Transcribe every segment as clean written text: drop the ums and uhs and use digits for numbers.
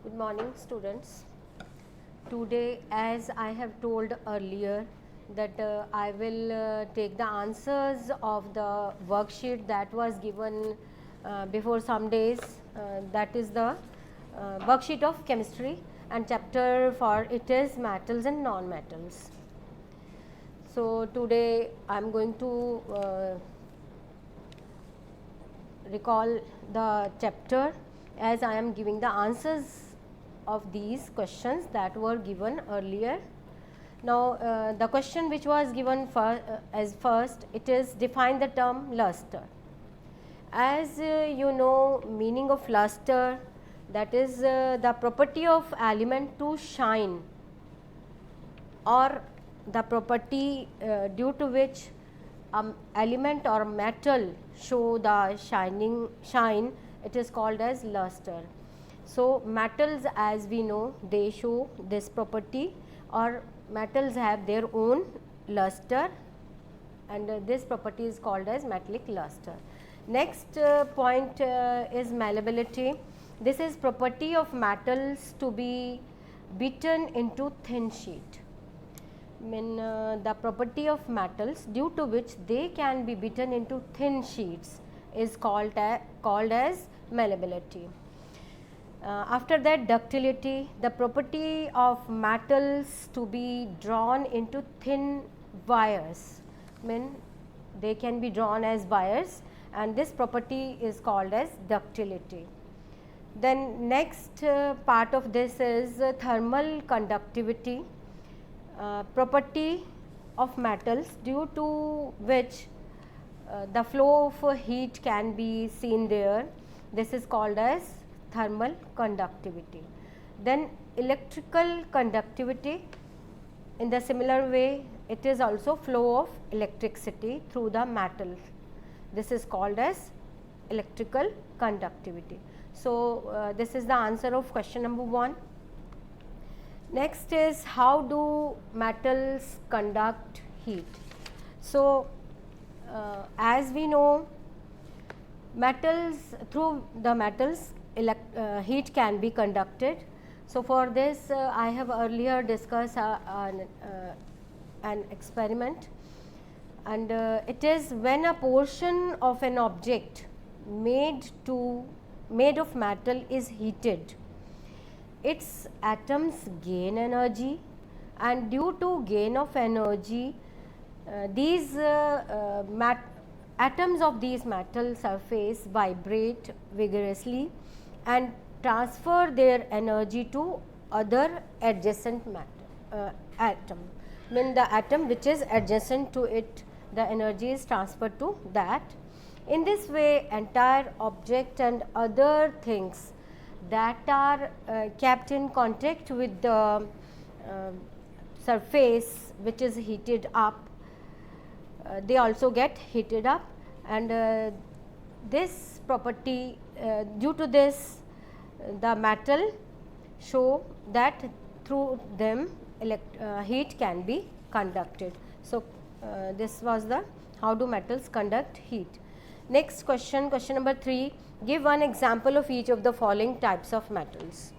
Good morning, students. Today, as I have told earlier, that I will take the answers of the worksheet that was given before some days. That is the worksheet of chemistry, and chapter for it is metals and non-metals. So today I am going to recall the chapter as I am giving the answers of these questions that were given earlier. Now, the question which was given as first, it is define the term luster. As you know, meaning of luster, that is the property of element to shine, or the property due to which element or metal show the shine, it is called as luster. So, metals, as we know, they show this property, or metals have their own luster, and this property is called as metallic luster. Next point is malleability. This is property of metals to be beaten into thin sheet. The property of metals due to which they can be beaten into thin sheets is called as malleability. After that, ductility, the property of metals to be drawn into thin wires, they can be drawn as wires, and this property is called as ductility. Then next part of this is thermal conductivity, property of metals due to which the flow of heat can be seen there. This is called as thermal conductivity. Then electrical conductivity, in the similar way it is also flow of electricity through the metal. This is called as electrical conductivity. So, this is the answer of question number 1. Next is how do metals conduct heat. So, as we know, through the metals heat can be conducted. So, for this I have earlier discussed an experiment, and it is when a portion of an object made of metal is heated, its atoms gain energy, and due to gain of energy these atoms of these metal surface vibrate vigorously and transfer their energy to other adjacent atom. The atom which is adjacent to it, the energy is transferred to that. In this way, entire object and other things that are kept in contact with the surface which is heated up, they also get heated up, and this property, due to this, the metal show that through them heat can be conducted. So, this was the how do metals conduct heat. Next question, question number 3, give one example of each of the following types of metals.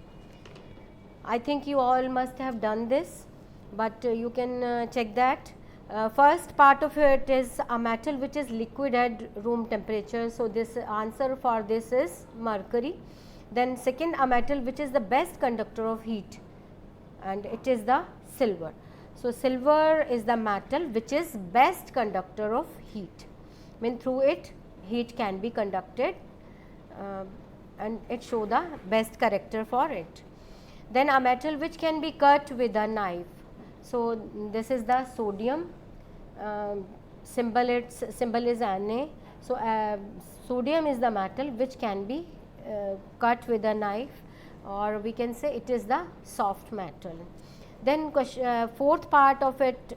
I think you all must have done this, but you can check that. First part of it is a metal which is liquid at room temperature. So, this answer for this is mercury. Then second, a metal which is the best conductor of heat, and it is the silver. So, silver is the metal which is best conductor of heat, through it heat can be conducted, and it show the best character for it. Then a metal which can be cut with a knife. So, this is the sodium, symbol is Na. So, sodium is the metal which can be cut with a knife, or we can say it is the soft metal. Then fourth part of it,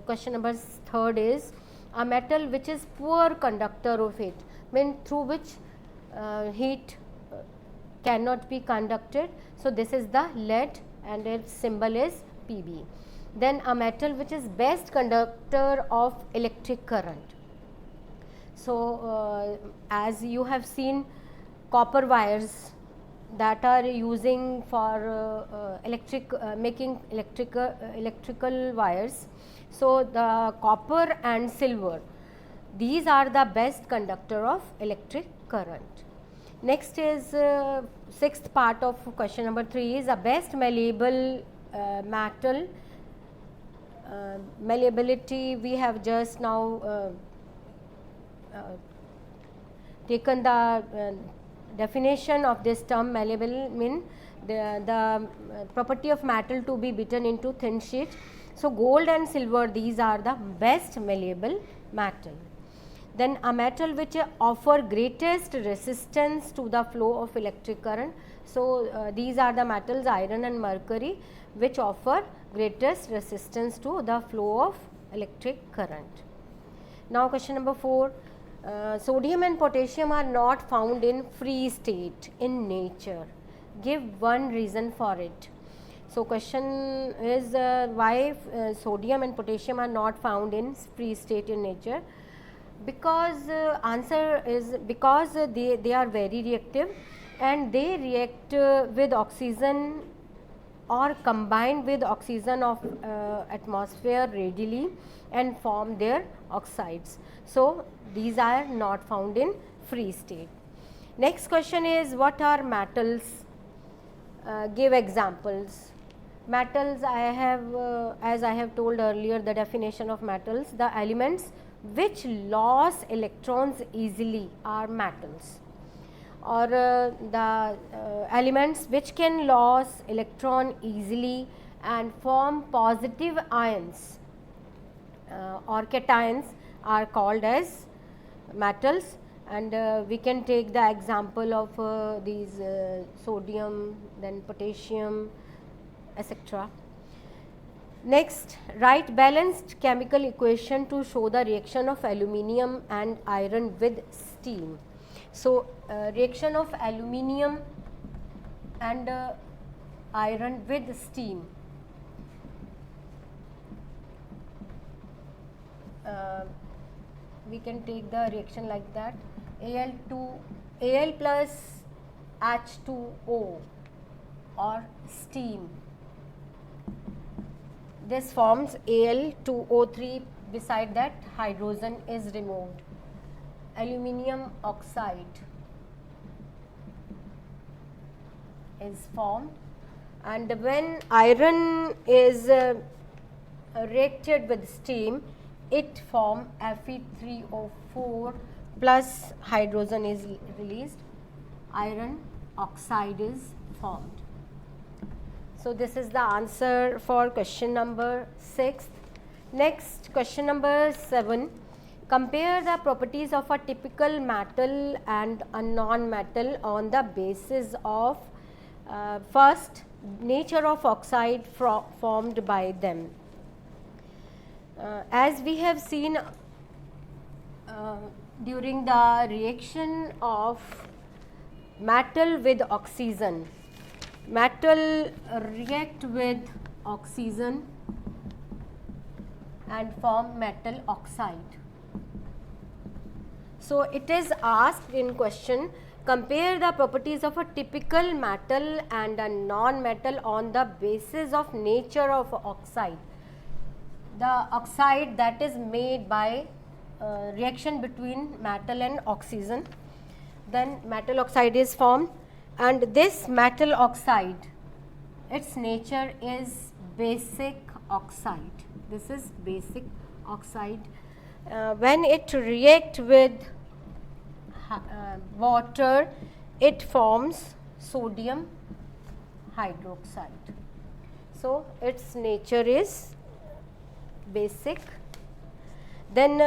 question number 3 is a metal which is poor conductor of heat, through which heat cannot be conducted. So, this is the lead, and its symbol is Pb. Then a metal which is best conductor of electric current. So, as you have seen copper wires that are using for making electrical wires. So, the copper and silver, these are the best conductor of electric current. Next is sixth part of question number 3 is a best malleable metal. Malleability, we have just now taken the definition of this term. Malleable mean the property of metal to be beaten into thin sheet. So, gold and silver, these are the best malleable metal. Then a metal which offer greatest resistance to the flow of electric current. So, these are the metals iron and mercury which offer greatest resistance to the flow of electric current. Now, question number 4. Sodium and potassium are not found in free state in nature. Give one reason for it. So, question is why sodium and potassium are not found in free state in nature. Because answer is because they are very reactive and they react with oxygen or combined with oxygen of atmosphere readily and form their oxides. So, these are not found in free state. Next question is what are metals? Give examples. Metals, I have as I have told earlier the definition of metals, the elements which loss electrons easily are metals, or the elements which can loss electron easily and form positive ions or cations are called as metals. And we can take the example of these sodium, then potassium, etc. Next, write balanced chemical equation to show the reaction of aluminium and iron with steam. So, reaction of aluminium and iron with steam. We can take the reaction like that: Al plus H2O or steam. This forms Al2O3, beside that hydrogen is removed. Aluminium oxide is formed, and when iron is reacted with steam, it form Fe3O4 plus hydrogen is released, iron oxide is formed. So, this is the answer for question number 6. Next, question number 7. Compare the properties of a typical metal and a non-metal on the basis of first, nature of oxide formed by them. As we have seen during the reaction of metal with oxygen, metal react with oxygen and form metal oxide. So, it is asked in question, compare the properties of a typical metal and a non-metal on the basis of nature of oxide. The oxide that is made by reaction between metal and oxygen, then metal oxide is formed, and this metal oxide, its nature is basic oxide. This is basic oxide. When it react with water, it forms sodium hydroxide. So, its nature is basic. Then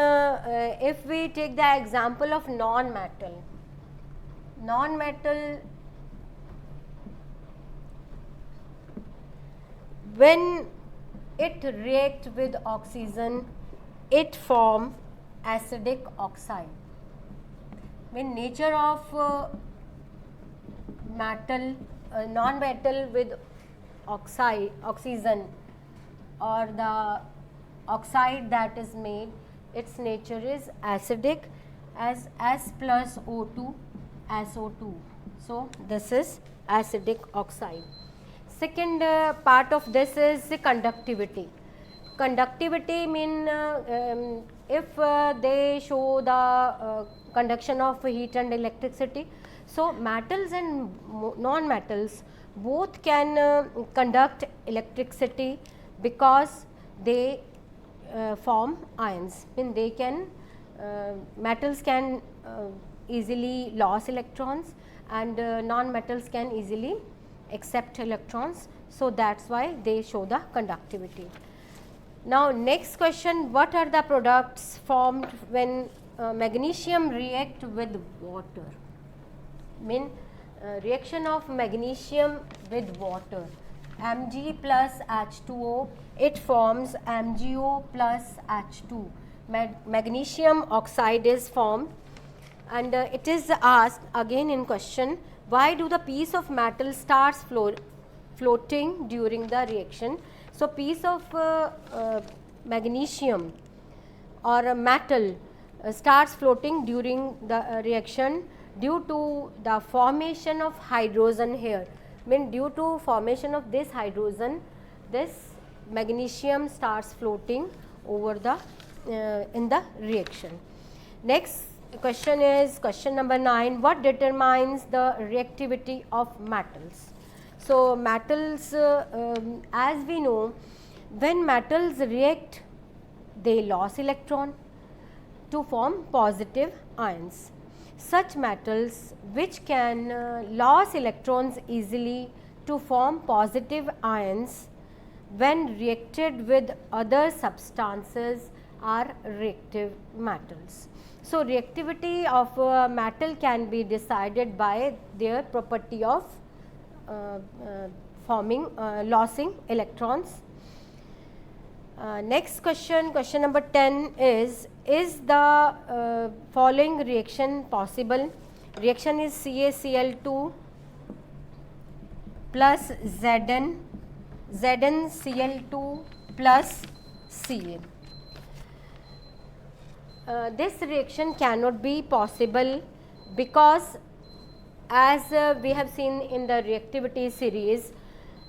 if we take the example of non-metal, when it react with oxygen, it form acidic oxide. When nature of metal, non-metal with oxygen, or the oxide that is made, its nature is acidic, as S plus O2 SO2. So, this is acidic oxide. Second part of this is the conductivity. Conductivity mean if they show the conduction of heat and electricity. So, metals and non-metals both can conduct electricity because they form ions. Mean they can metals can easily lose electrons and non-metals can easily accept electrons. So, that is why they show the conductivity. Now, next question, what are the products formed when magnesium react with water? Mean reaction of magnesium with water, Mg plus H2O, it forms MgO plus H2. Magnesium oxide is formed, and it is asked again in question, why do the piece of metal starts floating during the reaction? So, piece of magnesium or a metal starts floating during the reaction due to the formation of hydrogen here. Mean due to formation of this hydrogen, this magnesium starts floating over the in the reaction. Next question is question number 9, what determines the reactivity of metals? So, metals as we know, when metals react, they lose electron to form positive ions. Such metals which can lose electrons easily to form positive ions when reacted with other substances are reactive metals. So, reactivity of a metal can be decided by their property of losing electrons. Next question, question number 10 is the following reaction possible? Reaction is CaCl2 plus ZnCl2 plus Ca. This reaction cannot be possible because as we have seen in the reactivity series,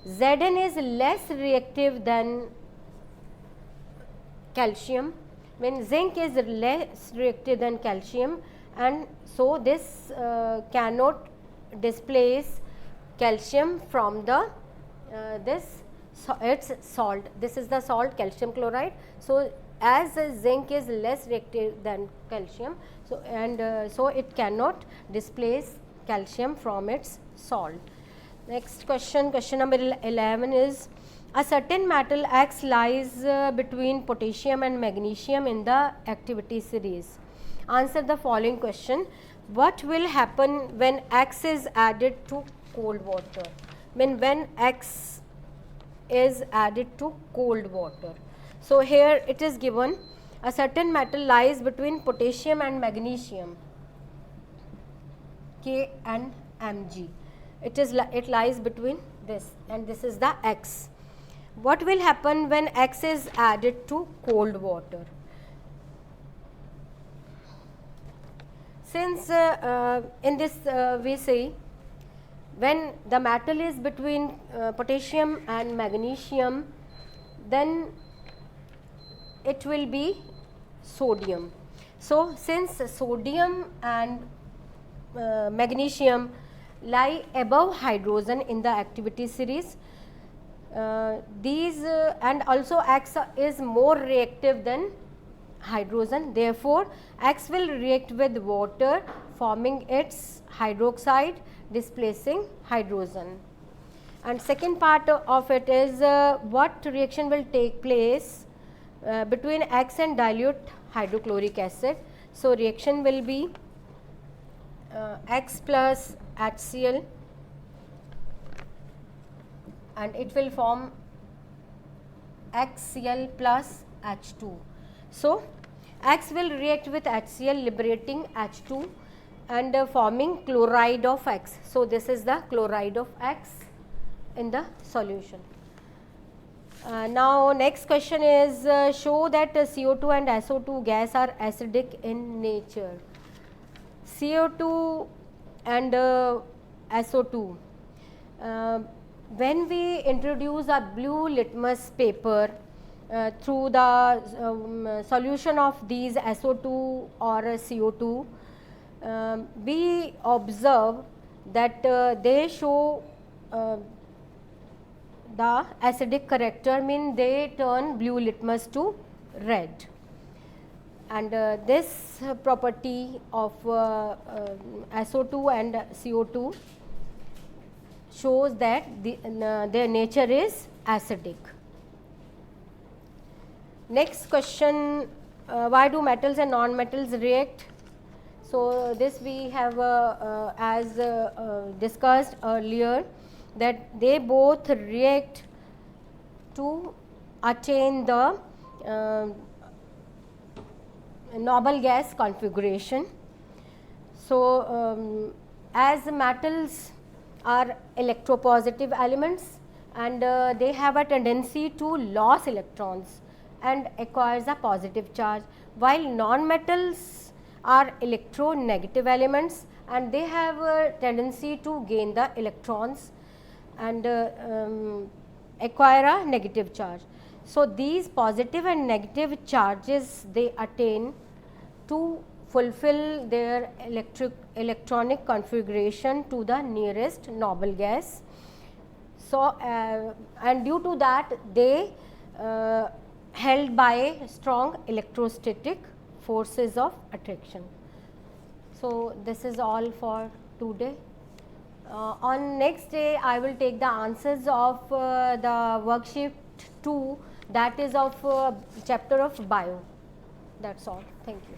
Zn is less reactive than calcium, when zinc is less reactive than calcium, and so this cannot displace calcium from the its salt. This is the salt, calcium chloride. So, as zinc is less reactive than calcium, so and so it cannot displace calcium from its salt. Next question, question number 11 is, a certain metal X lies between potassium and magnesium in the activity series. Answer the following question, what will happen when X is added to cold water? When X is added to cold water. So, here it is given a certain metal lies between potassium and magnesium, K and Mg. It lies between this, and this is the X. What will happen when X is added to cold water? Since in this we see, when the metal is between potassium and magnesium, then it will be sodium. So, since sodium and magnesium lie above hydrogen in the activity series, these and also X is more reactive than hydrogen. Therefore, X will react with water, forming its hydroxide, displacing hydrogen. And second part of it is what reaction will take place between X and dilute hydrochloric acid. So, reaction will be X plus HCl, and it will form HCl plus H2. So, X will react with HCl, liberating H2 and forming chloride of X. So, this is the chloride of X in the solution. Now, next question is show that CO2 and SO2 gas are acidic in nature. CO2 and SO2. When we introduce a blue litmus paper through the solution of these SO2 or CO2, we observe that they show the acidic character, mean they turn blue litmus to red. And this property of SO2 and CO2 shows that their nature is acidic. Next question, why do metals and non-metals react? So, this we have as discussed earlier, that they both react to attain the noble gas configuration. So, as metals are electropositive elements, and they have a tendency to lose electrons and acquires a positive charge, while non-metals are electronegative elements and they have a tendency to gain the electrons and acquire a negative charge. So, these positive and negative charges they attain to fulfill their electronic configuration to the nearest noble gas. So, and due to that they held by strong electrostatic forces of attraction. So, this is all for today. On next day I will take the answers of the worksheet 2, that is of chapter of bio. That is all. Thank you.